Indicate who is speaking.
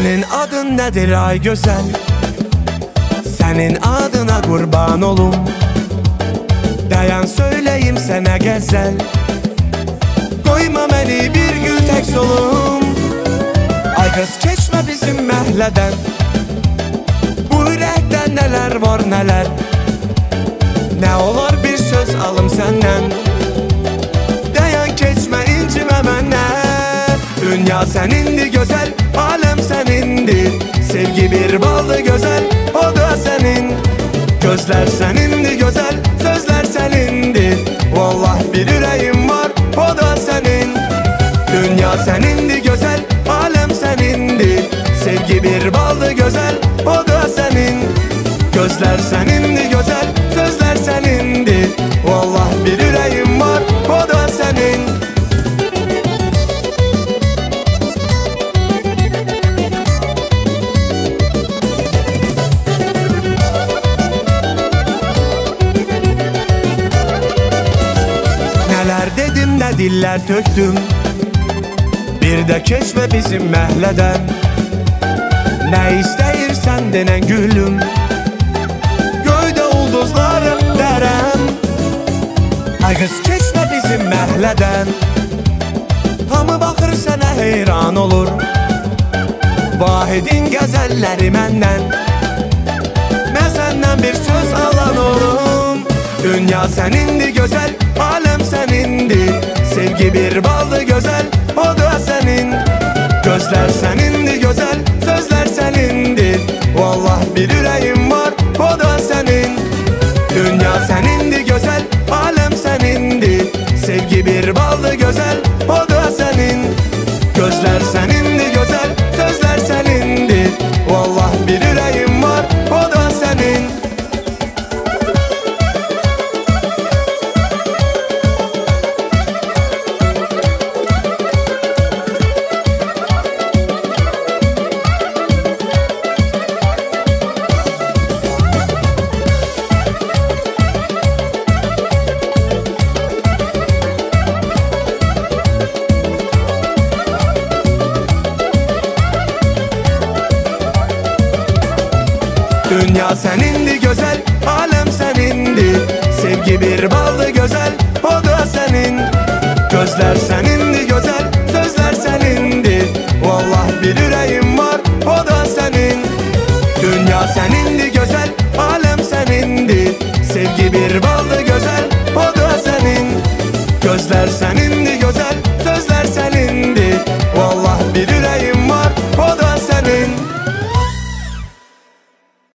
Speaker 1: Senin adın nedir ay güzel? Senin adına kurban olum. Dayan söyleyeyim sana güzel. Koyma beni bir gül tek solum. Ay kız geçme bizim məhleden. Bu yürekten neler var neler. Ne olur bir söz alım senden. Dayan geçme incime benden. Dünya senindi güzel, alem senindi. Sevgi bir baldı güzel, o da senin. Gözler senindi güzel, sözler senindi. Vallahi bir yüreğim var, o da senin. Dünya senindi güzel, alem senindi. Sevgi bir baldı güzel, o da senin. Gözler senindi güzel, sözler senindi. Vallahi bir yüreğim var, o da senin. Neler dedim ne diller töktüm. Bir de keçme bizim məhleden. Ne isteyirsen denen gülüm. Göyde ulduzlarım derem. Ay kız keçme bizim məhleden. Hamı bakır sana heyran olur. Vahidin gəzəlləri məndən. Mən səndən bir söz alan olum. Dünya senindi güzel, alem senindi. Sevgi bir baldı güzel, o da senin. Gözler senindi güzel, sözler senindi. Vallahi bir yüreğim var, o da senin. Dünya senindi güzel, alem senindi. Sevgi bir baldı güzel, o da senin. Gözler senindi güzel, sözler senindi. Vallahi bir yüreğim var, o da senin. Dünya senindi güzel, alem senindi. Sevgi bir baldı güzel, o da senin. Gözler senindi güzel, sözler senindi. Vallahi bir yüreğim var, o da senin. Dünya senindi güzel, alem senindi. Sevgi bir baldı güzel, o da senin. Gözler senindi güzel, sözler senindi. Vallahi bir yüreğim